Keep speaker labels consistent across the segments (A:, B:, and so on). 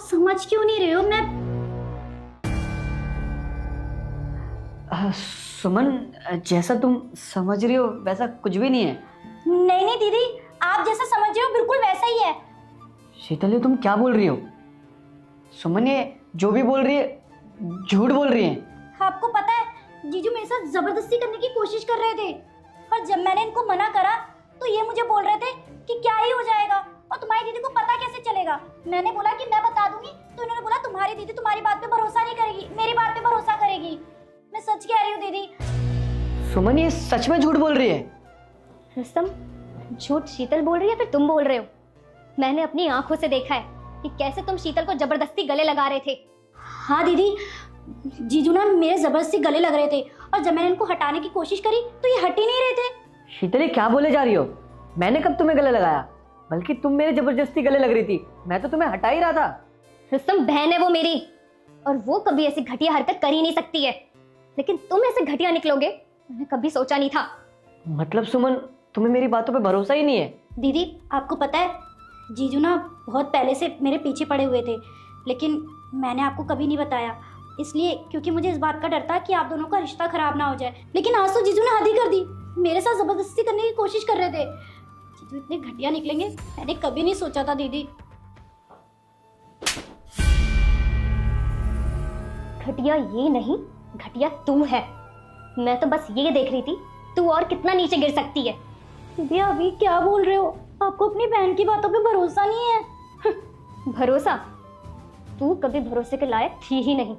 A: समझ क्यों नहीं रहे हो? मैं
B: सुमन, जैसा तुम समझ रही हो वैसा कुछ भी नहीं है।
A: नहीं नहीं दीदी, आप जैसा समझ रहे हो बिल्कुल वैसा ही है।
B: शीतल, ये तुम क्या बोल रही हो? सुमन, ये जो भी बोल रही है झूठ बोल रही है।
A: आपको पता है जीजू मेरे साथ जबरदस्ती करने की कोशिश कर रहे थे, और जब मैंने इनको मना करा तो ये मुझे बोल रहे थे कि क्या ही हो जाएगा और तुम्हारी दीदी को पता कैसे चलेगा। मैंने बोला कि मैं बता दूंगी, तो इन्होंने बोला तुम्हारी दीदी तुम्हारी बात पे भरोसा नहीं करेगी, मेरी बात पे भरोसा करेगी। मैं सच कह रही हूँ दीदी।
B: सुमन, ये सच में झूठ बोल रही है।
C: रुस्तम, झूठ शीतल बोल रही है फिर तुम बोल रहे हो? मैंने अपनी आंखों से देखा है कि कैसे तुम शीतल को जबरदस्ती गले लगा रहे थे।
A: हाँ दीदी, जीजू ना मेरे जबरदस्ती गले लग रहे थे, और जब मैंने इनको हटाने की कोशिश करी तो ये हट ही नहीं रहे थे।
B: शीतल, ये क्या बोले जा रही हो? मैंने कब तुम्हें गले लगाया? बल्कि तुम मेरे जबरदस्ती गले लग रही थी, मैं तो तुम्हें हटा ही रहा था।
C: रुस्तम, बहन है वो मेरी, और वो कभी ऐसी घटिया हरकत कर ही नहीं सकती है, लेकिन तुम ऐसे घटिया निकलोगे मैंने कभी सोचा नहीं था।
B: मतलब सुमन, तुम्हें मेरी बातों पे भरोसा ही नहीं है?
A: दीदी आपको पता है जीजू ना बहुत पहले से मेरे पीछे पड़े हुए थे, लेकिन मैंने आपको कभी नहीं बताया, इसलिए क्योंकि मुझे इस बात का डर था कि आप दोनों का रिश्ता खराब ना हो जाए। लेकिन आज तो जीजू ने हद ही कर दी, मेरे साथ जबरदस्ती करने की कोशिश कर रहे थे। जीजू इतने घटिया निकलेंगे मैंने कभी नहीं सोचा था दीदी।
C: घटिया ये नहीं, घटिया तू है। मैं तो बस ये देख रही थी तू और कितना नीचे गिर सकती है।
A: दीदी अभी क्या बोल रहे हो? आपको अपनी बहन की बातों पे भरोसा नहीं है?
C: भरोसा? तू कभी भरोसे के लायक थी ही नहीं।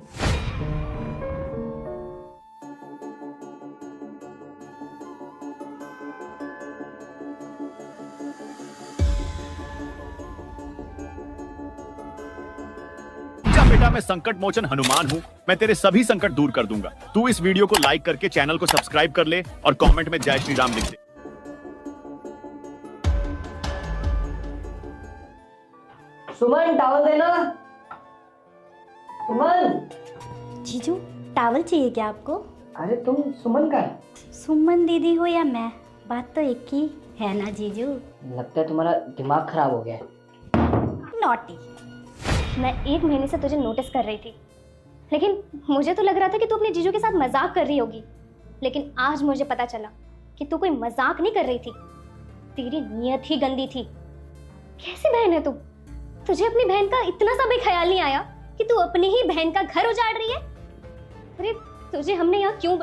D: जा बेटा, मैं संकट मोचन हनुमान हूँ, मैं तेरे सभी संकट दूर कर दूंगा। तू इस वीडियो को लाइक करके चैनल को सब्सक्राइब कर ले और कमेंट में जय श्री राम लिख दे।
B: सुमन, टॉवल देना। सुमन।
A: जीजू टावल चाहिए क्या आपको?
B: अरे तुम सुमन का है?
A: सुमन दीदी हो या मैं, बात तो एक ही है ना जीजू।
B: लगता है तुम्हारा दिमाग खराब हो गया है।
A: नॉटी।
C: मैं 1 महीने से तुझे नोटिस कर रही थी, लेकिन मुझे तो लग रहा था कि तू अपने जीजू के साथ मजाक कर रही होगी, लेकिन आज मुझे पता चला कि तू कोई मजाक नहीं कर रही थी। तेरी नीयत ही गंदी थी। कैसी बहन है तू? तुझे अपनी बहन का इतना सा भी ख्याल नहीं आया कि तू अपनी ही बहन का घर उजाड़ रही है? अरे तुझे हमने यहाँ क्यों